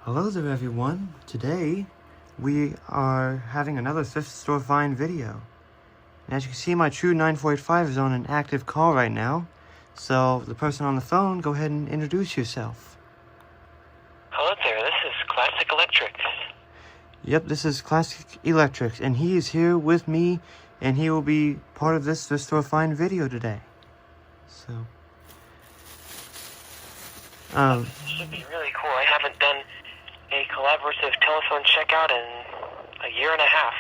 Hello there everyone. Today we are having another thrift store find video. And as you can see, my true 9485 is on an active call right now. So the person on the phone, go ahead and introduce yourself. Hello there, this is Classic Electrics. Yep, this is Classic Electrics, and he is here with me, and he will be part of this thrift store find video today. So This should be really cool. I haven't done a collaborative telephone checkout in a year and a half.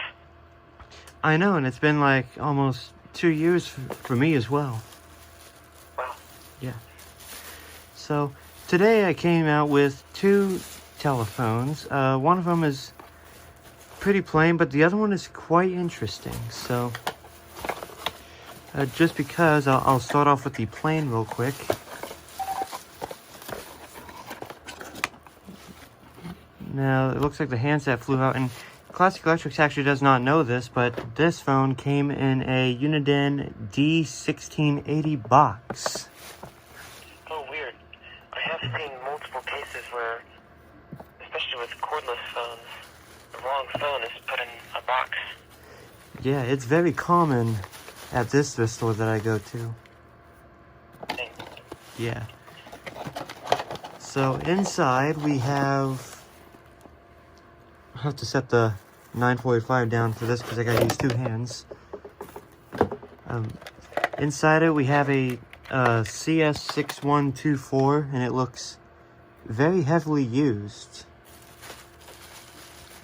I know, and it's been like almost 2 years for me as well. Wow. Yeah. So today I came out with two telephones. One of them is pretty plain, but the other one is quite interesting. So just because, I'll start off with the plain real quick. Now, it looks like the handset flew out, and Classic Electrics actually does not know this, but this phone came in a Uniden D1680 box. Oh, weird. I have seen multiple cases where, especially with cordless phones, the wrong phone is put in a box. Yeah, it's very common at this thrift store that I go to. Thing. Yeah. So inside we have... I have to set the 9485 down for this because I gotta use two hands. Inside it we have a CS6124, and it looks very heavily used.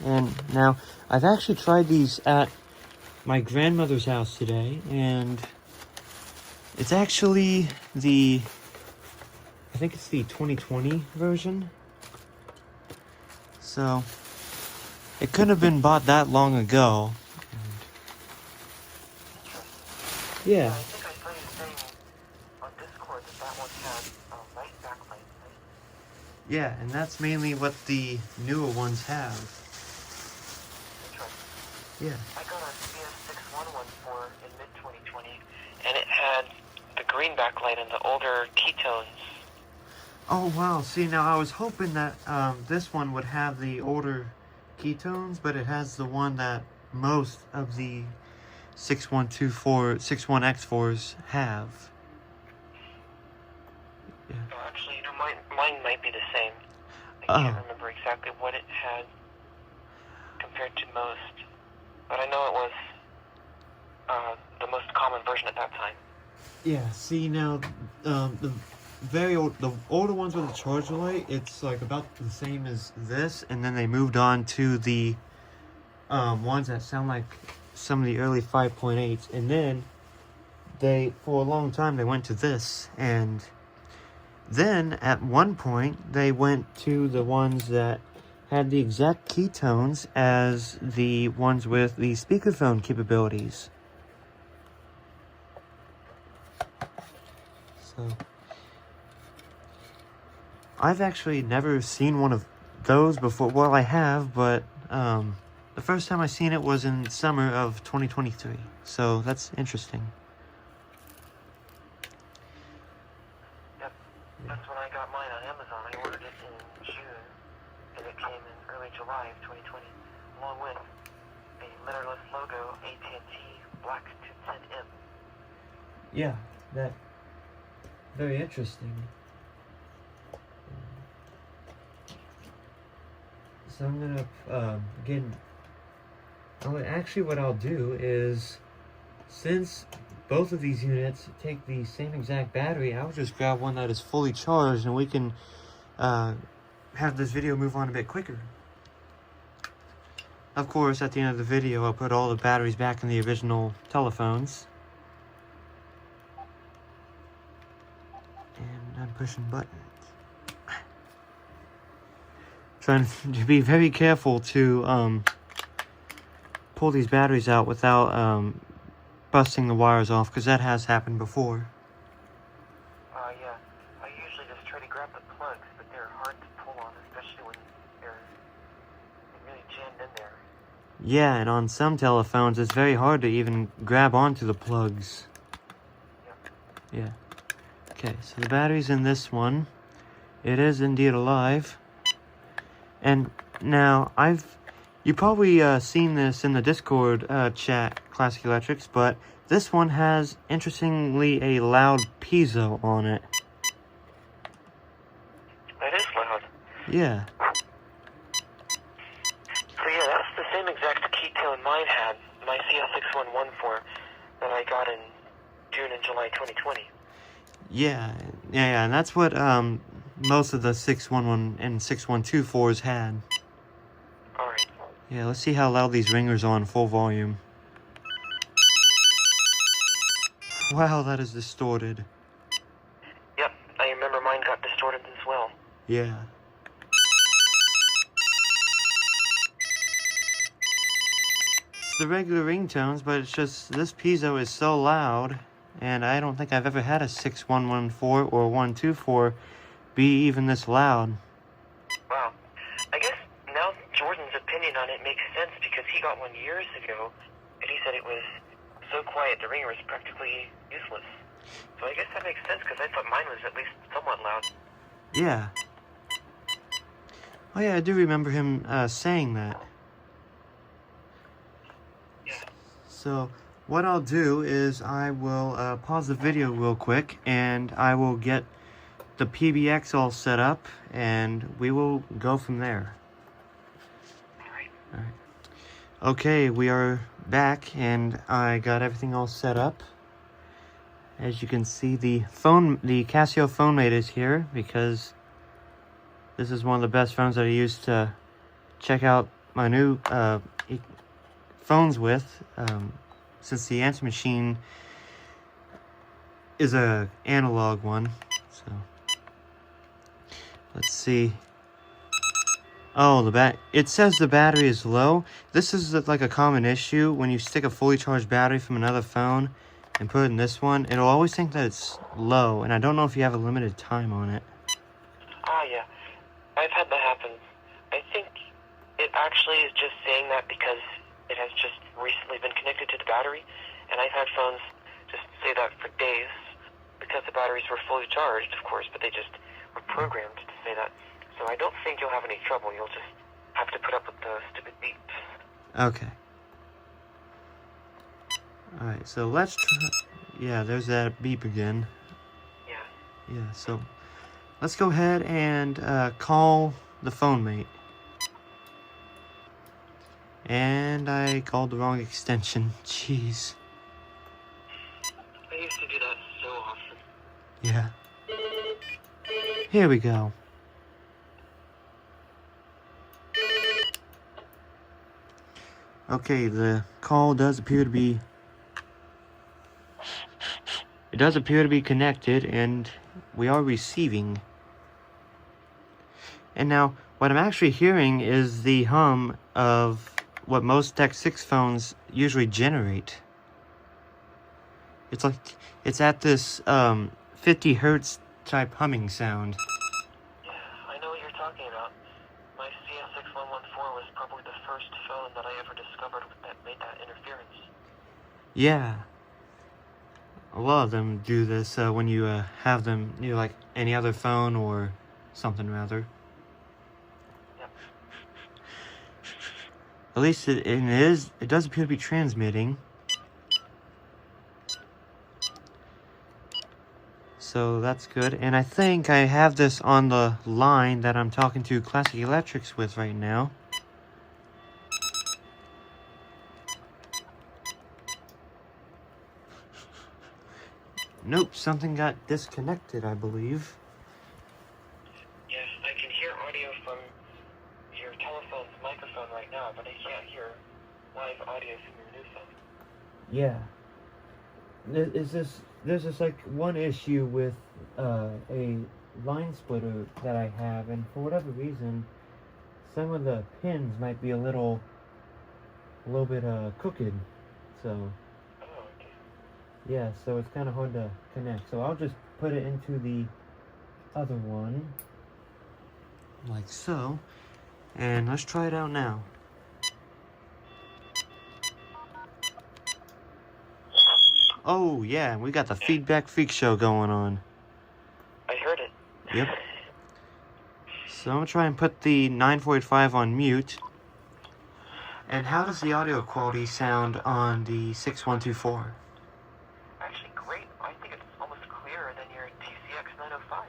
And now I've actually tried these at my grandmother's house today, and it's actually I think it's the 2020 version. So it couldn't have been bought that long ago. Yeah. I think I saw you saying on Discord that one had a light backlight, right? Yeah, and that's mainly what the newer ones have. Interesting. Yeah. I got a CS6114 in mid-2020, and it had the green backlight and the older ketones. Oh wow, see, now I was hoping that this one would have the older ketones, but it has the one that most of the 61X4s have. Yeah. Oh, actually, mine might be the same. I can't remember exactly what it had compared to most, but I know it was the most common version at that time. Yeah, see, now the older ones with the charger light, it's like about the same as this, and then they moved on to the ones that sound like some of the early 5.8s, and then for a long time they went to this, and then at one point they went to the ones that had the exact ketones as the ones with the speakerphone capabilities. So I've actually never seen one of those before. Well, I have, but the first time I seen it was in summer of 2023. So that's interesting. Yep, that's when I got mine on Amazon. I ordered it in June, and it came in early July of 2020, along with a letterless logo AT&T Black 210M. Yeah, that very interesting. So I'm gonna actually what I'll do is, since both of these units take the same exact battery, I'll just grab one that is fully charged, and we can have this video move on a bit quicker. Of course, at the end of the video, I'll put all the batteries back in the original telephones. And I'm pushing buttons. Trying to be very careful to pull these batteries out without busting the wires off, because that has happened before. Yeah. I usually just try to grab the plugs, but they're hard to pull on, especially when they're really jammed in there. Yeah, and on some telephones, it's very hard to even grab onto the plugs. Yeah. Okay, so the battery's in this one. It is indeed alive. And now you probably seen this in the Discord chat, Classic Electrics, but this one has, interestingly, a loud piezo on it. That is loud. Yeah. So yeah, that's the same exact key tone mine had, my CS6114, that I got in June and July 2020. Yeah, and that's what most of the 611 and 6124s had. Alright. Yeah, let's see how loud these ringers are on full volume. Wow, that is distorted. Yep, I remember mine got distorted as well. Yeah. It's the regular ringtones, but it's just, this piezo is so loud, and I don't think I've ever had a 6114 or 124 be even this loud. Wow. I guess now Jordan's opinion on it makes sense because he got one years ago, and he said it was so quiet the ringer was practically useless. So I guess that makes sense because I thought mine was at least somewhat loud. Yeah. Oh yeah, I do remember him saying that. Yeah. So what I'll do is I will pause the video real quick, and I will get the PBX all set up, and we will go from there. Alright. Okay, we are back, and I got everything all set up. As you can see, the Casio PhoneMate is here because this is one of the best phones that I use to check out my new phones with, since the answer machine is a analog one. So let's see. Oh, it says the battery is low. This is like a common issue when you stick a fully charged battery from another phone and put it in this one. It'll always think that it's low, and I don't know if you have a limited time on it. Ah, yeah. I've had that happen. I think it actually is just saying that because it has just recently been connected to the battery, and I've had phones just say that for days because the batteries were fully charged, of course, but they just were programmed to say that. So I don't think you'll have any trouble. You'll just have to put up with the stupid beeps. Okay. Alright, so let's try... Yeah, there's that beep again. Yeah. Yeah, so let's go ahead and call the PhoneMate. And I called the wrong extension. Jeez. I used to do that so often. Yeah. Here we go. Okay, the call does appear to be... It does appear to be connected, and we are receiving. And now, what I'm actually hearing is the hum of what most Tech 6 phones usually generate. It's like, it's at this 50 hertz type humming sound. Yeah, I know what you're talking about. My CS6114 was probably the first phone that I ever discovered that made that interference. Yeah. A lot of them do this when you have them, like any other phone or something rather. Yep. At least it does appear to be transmitting. So that's good. And I think I have this on the line that I'm talking to Classic Electrics with right now. Nope, something got disconnected, I believe. Yes, I can hear audio from your telephone's microphone right now, but I can't hear live audio from your new phone. Yeah. There's just like one issue with a line splitter that I have, and for whatever reason, some of the pins might be a little bit crooked. So yeah, so it's kind of hard to connect. So I'll just put it into the other one, like so. And let's try it out now. Oh, yeah, we got the Feedback Freak Show going on. I heard it. Yep. So I'm gonna try and put the 945 on mute. And how does the audio quality sound on the 6124? Actually, great. I think it's almost clearer than your TCX 905.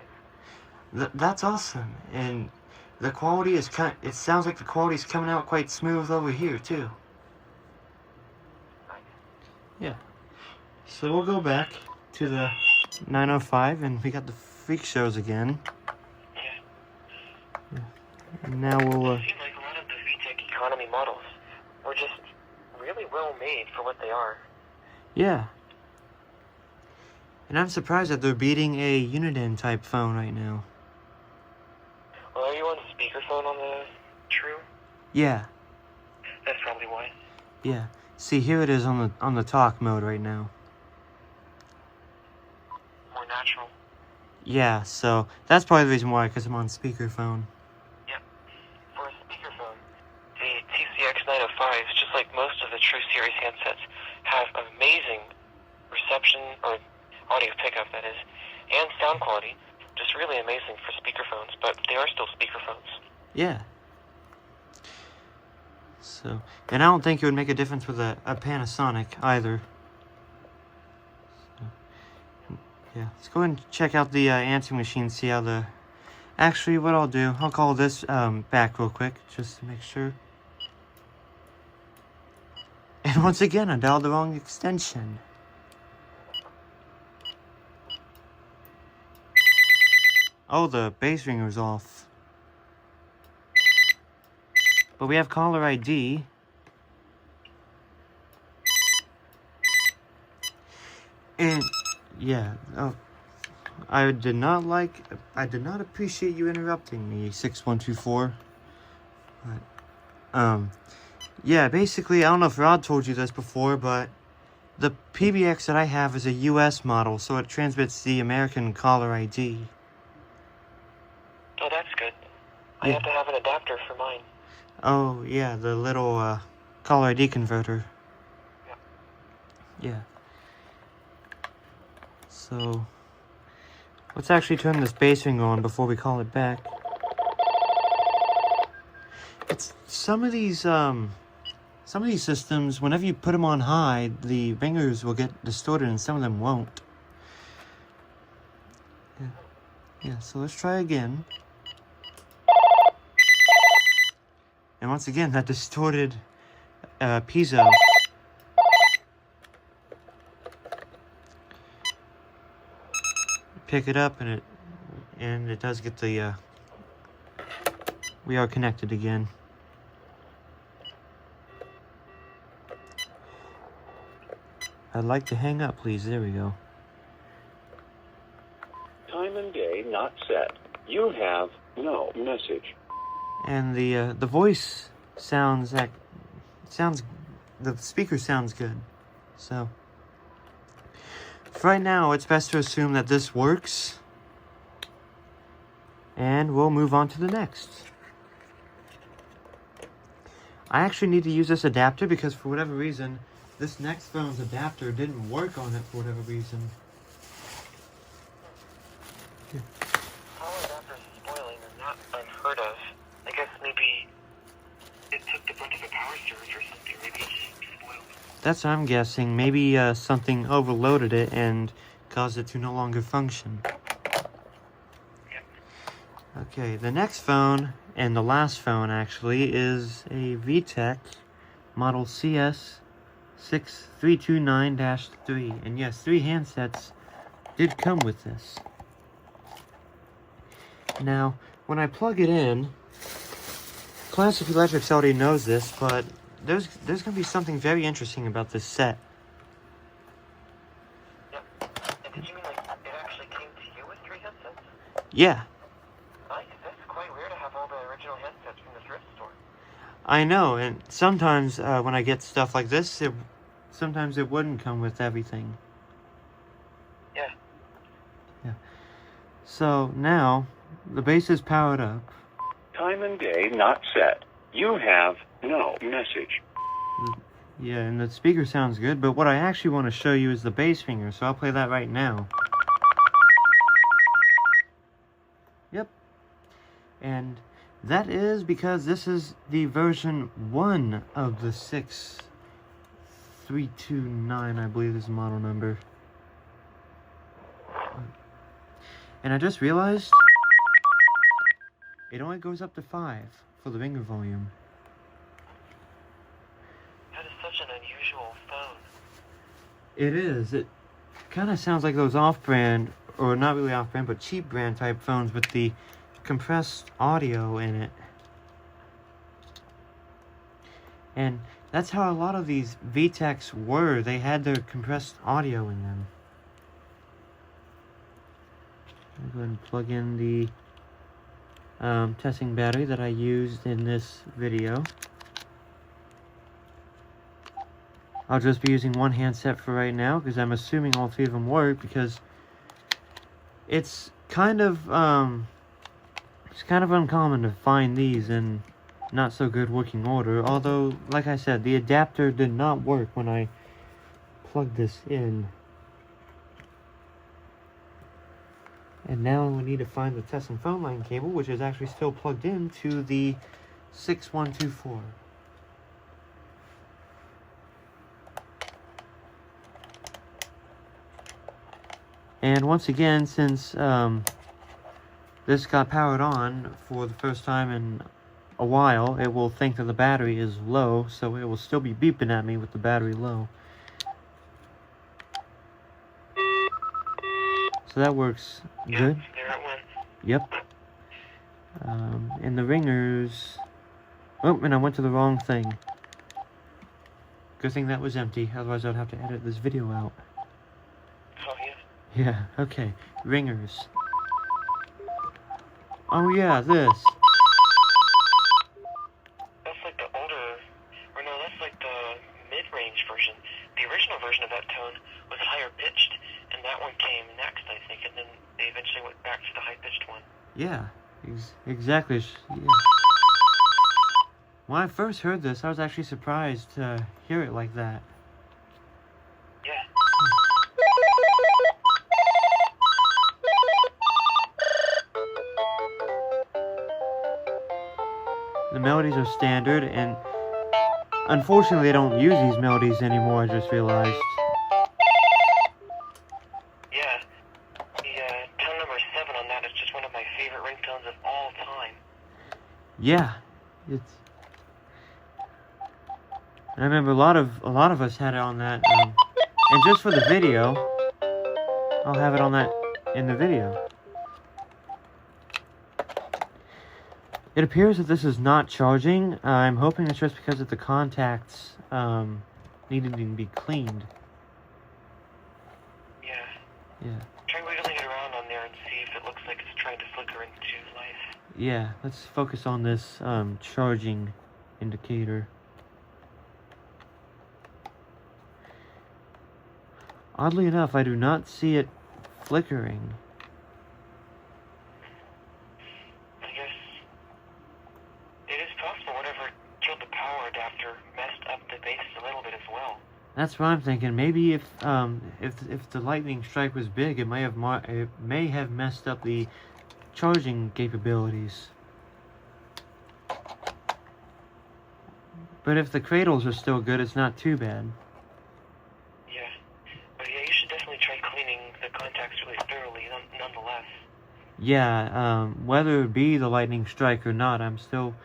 That's awesome. And the quality is it sounds like the quality is coming out quite smooth over here too. Nice. Yeah. So we'll go back to the 905 and we got the freak shows again. Yeah. And now we'll It seems like a lot of the VTEC economy models were just really well made for what they are. yeah. And I'm surprised that they're beating a Uniden type phone right now. Well, are you on speakerphone on the True? Yeah. That's probably why. Yeah. See, here it is on the talk mode right now. More natural. Yeah, so that's probably the reason why, because I'm on speakerphone. Yep. For a speakerphone, the TCX 905s, just like most of the True series handsets, have amazing reception, or audio pickup that is, and sound quality. Just really amazing for speakerphones, but they are still speakerphones. Yeah. So, and I don't think it would make a difference with a Panasonic either. So, yeah, let's go ahead and check out the answering machine, see how the... Actually, what I'll do, I'll call this back real quick, just to make sure. And once again, I dialed the wrong extension. Oh, the base ringer's off. But we have caller ID. And, yeah, oh, I did not appreciate you interrupting me, 6124. But, yeah, basically, I don't know if Rod told you this before, but the PBX that I have is a US model, so it transmits the American caller ID. Oh, that's good. I Yeah. have to have an adapter for mine. Oh, yeah, the little caller ID converter. Yep. Yeah. So, let's actually turn this bass ringer on before we call it back. It's some of these systems, whenever you put them on high, the ringers will get distorted and some of them won't. Yeah. Yeah, so let's try again. And once again, that distorted piezo. Pick it up and it does get the we are connected again. I'd like to hang up, please. There we go. Time and day not set. You have no message. And the voice sounds like the speaker sounds good. So for right now, it's best to assume that this works, and we'll move on to the next. I actually need to use this adapter because for whatever reason, this next phone's adapter didn't work on it for whatever reason. Power adapters spoiling are not unheard of. I guess maybe it took the brunt of a power surge or something. Maybe it just spoiled. That's what I'm guessing. Maybe something overloaded it and caused it to no longer function. Yep. Okay, the next phone, and the last phone actually, is a VTEC model CS6329-3. And yes, 3 handsets did come with this. Now, when I plug it in, Classic Electrics already knows this, but there's going to be something very interesting about this set. Yep. And did you mean like it actually came to you with 3 headsets? Yeah, Nice. That's quite weird to have all the original headsets from the thrift store. I know, and sometimes when I get stuff like this, sometimes it wouldn't come with everything. Yeah. Yeah. So now, the base is powered up. Time and day not set. You have no message. Yeah, and the speaker sounds good, but what I actually want to show you is the bass ringer, so I'll play that right now. Yep. And that is because this is the version 1 of the 6329, I believe is the model number. And I just realized it only goes up to 5 for the ringer volume. That is such an unusual phone. It is. It kind of sounds like those off-brand, or not really off-brand, but cheap brand type phones with the compressed audio in it. And that's how a lot of these VTECs were. They had their compressed audio in them. I'll go ahead and plug in the testing battery that I used in this video. I'll just be using one handset for right now because I'm assuming all 3 of them work, because it's kind of uncommon to find these in not so good working order. Although, like I said, the adapter did not work when I plugged this in. And now we need to find the testing phone line cable, which is actually still plugged in to the 6124. And once again, since this got powered on for the first time in a while, it will think that the battery is low, so it will still be beeping at me with the battery low. So that works good. There it went. Yep. And the ringers... Oh, and I went to the wrong thing. Good thing that was empty, otherwise I'd have to edit this video out. Oh, yeah. Yeah, okay. Ringers. Oh yeah, this. That's like the older, or no, that's like the mid-range version. The original version of that tone was higher pitched, and that one came next, I think, and then they eventually went back to the high-pitched one. Yeah, exactly. Yeah. When I first heard this, I was actually surprised to hear it like that. Yeah. The melodies are standard, and unfortunately they don't use these melodies anymore, I just realized. Yeah. The tone number 7 on that is just one of my favorite ringtones of all time. Yeah, it's... I remember a lot of us had it on that, and just for the video, I'll have it on that in the video. It appears that this is not charging. I'm hoping it's just because of the contacts needing to be cleaned. Yeah. Yeah. Try wiggling it around on there and see if it looks like it's trying to flicker into life. Yeah, let's focus on this charging indicator. Oddly enough, I do not see it flickering. I guess it is possible whatever killed the power adapter messed up the base a little bit as well. That's what I'm thinking. Maybe if the lightning strike was big, it may have messed up the charging capabilities. But if the cradles are still good, it's not too bad. Yeah. But yeah, you should definitely try cleaning the contacts really thoroughly nonetheless. Yeah, whether it be the lightning strike or not, I'm still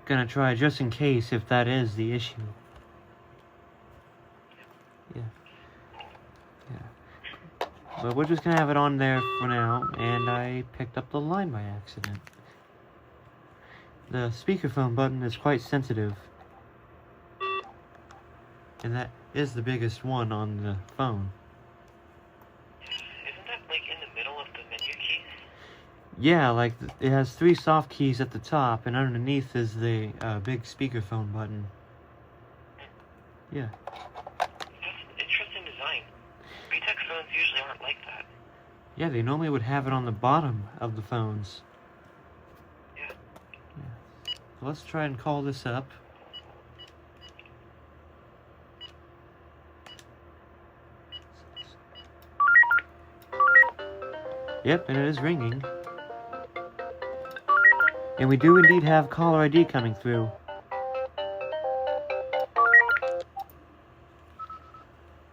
gonna try just in case if that is the issue. Yeah. Yeah. But we're just gonna have it on there for now, and I picked up the line by accident. The speakerphone button is quite sensitive. And that is the biggest one on the phone. Isn't that like in the middle of the menu keys? Yeah, like it has 3 soft keys at the top, and underneath is the big speakerphone button. Yeah. That's an interesting design. VTEC phones usually aren't like that. Yeah, they normally would have it on the bottom of the phones. Yeah. Yeah. So let's try and call this up. Yep, and it is ringing. And we do indeed have caller ID coming through.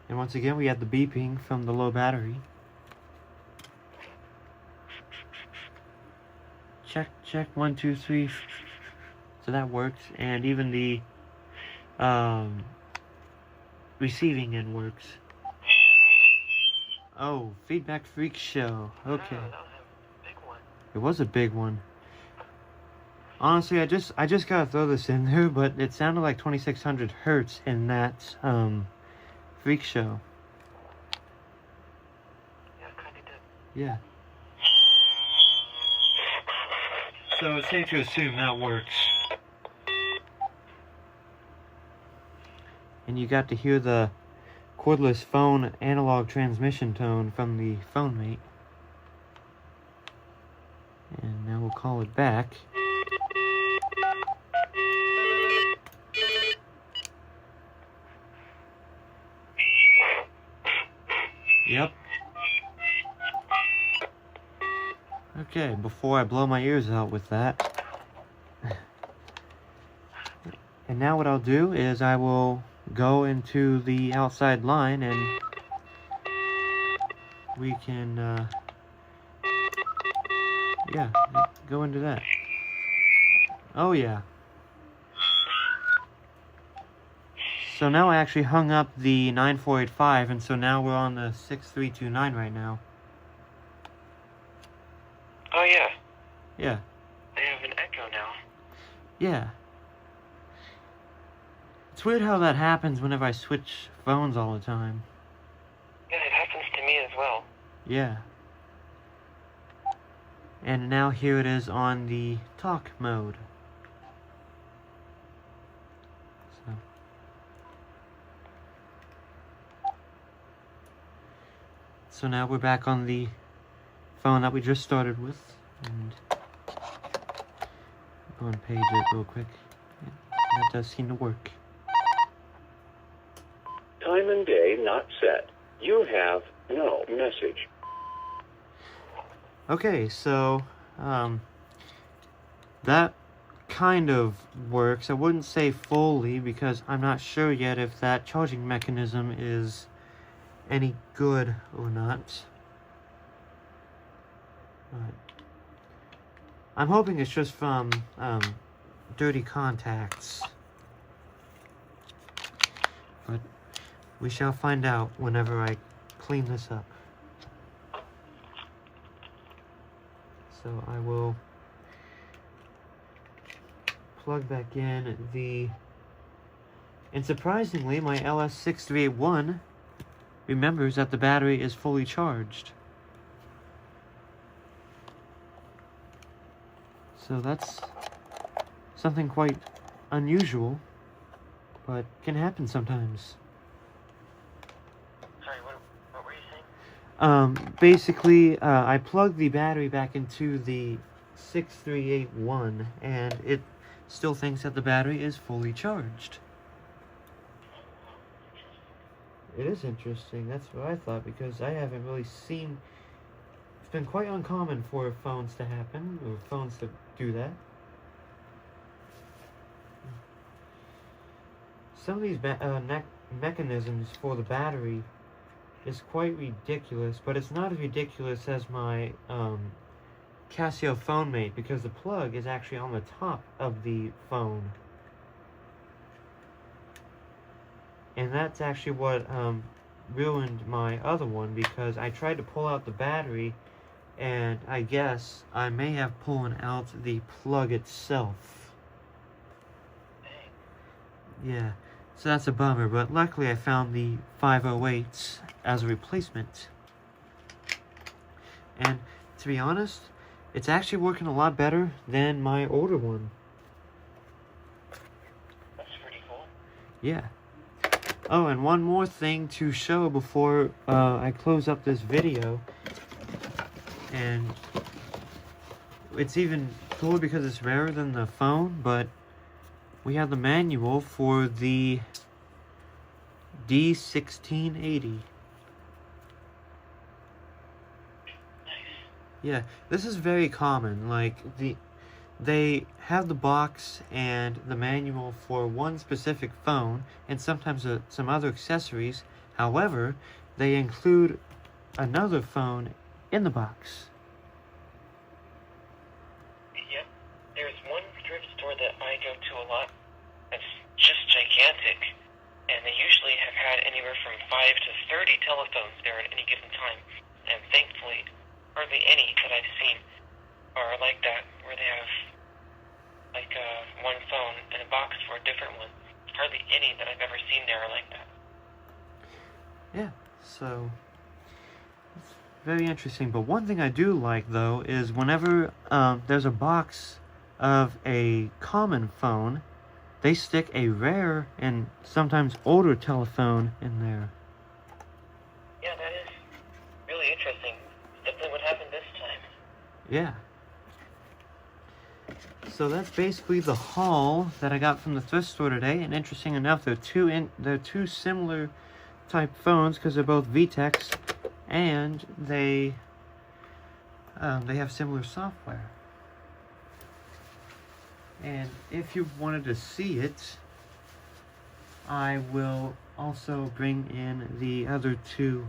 And once again, we have the beeping from the low battery. Check, 1, 2, 3. So that works. And even the receiving end works. Oh, Feedback Freak Show. Okay. Oh, that was a big one. It was a big one. Honestly, I just gotta throw this in there, but it sounded like 2600 hertz in that Freak Show. Yeah, it kinda did. Yeah. So it's safe to assume that works. And you got to hear the cordless phone analog transmission tone from the phone mate. And now we'll call it back. Yep. Okay, before I blow my ears out with that. And now what I'll do is I will go into the outside line and we can, yeah, go into that. Oh yeah. So now I actually hung up the 9485, and so now we're on the 6329 right now. Oh, yeah. Yeah. They have an echo now. Yeah. It's weird how that happens whenever I switch phones all the time. Yeah, it happens to me as well. Yeah. And now here it is on the talk mode. So now we're back on the phone that we just started with, and go and page it real quick. Yeah, that does seem to work. Time and day not set. You have no message. Okay, so that kind of works. I wouldn't say fully because I'm not sure yet if that charging mechanism is any good or not. But I'm hoping it's just from dirty contacts. But we shall find out whenever I clean this up. So I will plug back in the... And surprisingly, my LS6381 remembers that the battery is fully charged. So that's something quite unusual, but can happen sometimes. Sorry, what were you saying? Basically, I plugged the battery back into the 6381, and it still thinks that the battery is fully charged. It is interesting, that's what I thought, because I haven't really seen... It's been quite uncommon for phones to happen, or phones to do that. Some of these mechanisms for the battery is quite ridiculous, but it's not as ridiculous as my Casio phone mate, because the plug is actually on the top of the phone. And that's actually what ruined my other one, because I tried to pull out the battery, and I guess I may have pulled out the plug itself. Yeah, so that's a bummer, but luckily I found the 508s as a replacement. And to be honest, it's actually working a lot better than my older one. That's pretty cool. Yeah. Oh, and one more thing to show before I close up this video. And it's even cooler because it's rarer than the phone, but we have the manual for the D1680. Nice. Yeah, this is very common. Like, they have the box and the manual for one specific phone and sometimes some other accessories. However, they include another phone in the box. Yep. There's one thrift store that I go to a lot that's just gigantic, and they usually have had anywhere from 5 to 30 telephones there at any given time. And thankfully, hardly any that I've seen are like that, where they have like one phone and a box for a different one. Hardly any that I've ever seen there are like that. Yeah, so it's very interesting. But one thing I do like, though, is whenever there's a box of a common phone, they stick a rare and sometimes older telephone in there. Yeah, that is really interesting. Definitely what happened this time. Yeah. So that's basically the haul that I got from the thrift store today. And interesting enough, they're two similar type phones because they're both VTEX, and they have similar software. And if you wanted to see it, I will also bring in the other two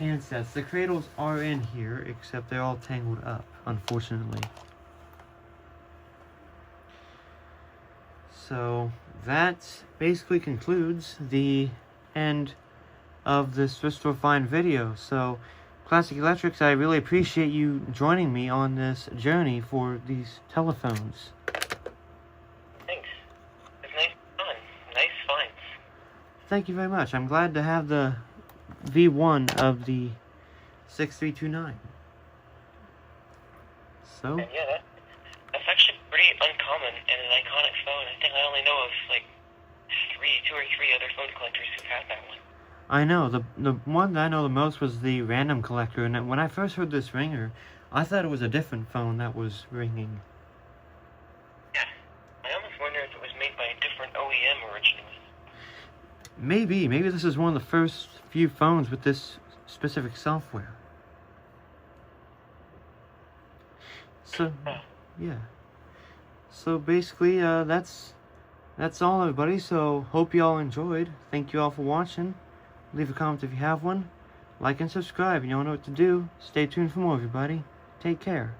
handsets. The cradles are in here, except they're all tangled up, unfortunately. So that basically concludes the end of this thrift store find video. So Classic Electrics, I really appreciate you joining me on this journey for these telephones. Thanks. It's nice fun. Nice finds. Thank you very much. I'm glad to have the V1 of the 6329. So, And yeah, that's actually pretty uncommon and an iconic phone. I think I only know of like two or three other phone collectors who've had that one. I know, the one that I know the most was the random collector, and when I first heard this ringer, I thought it was a different phone that was ringing. Yeah, I almost wonder if it was made by a different OEM originally. Maybe this is one of the first few phones with this specific software. So, yeah. So basically, that's all, everybody. So hope you all enjoyed. Thank you all for watching. Leave a comment if you have one. Like and subscribe. You all know what to do. Stay tuned for more, everybody. Take care.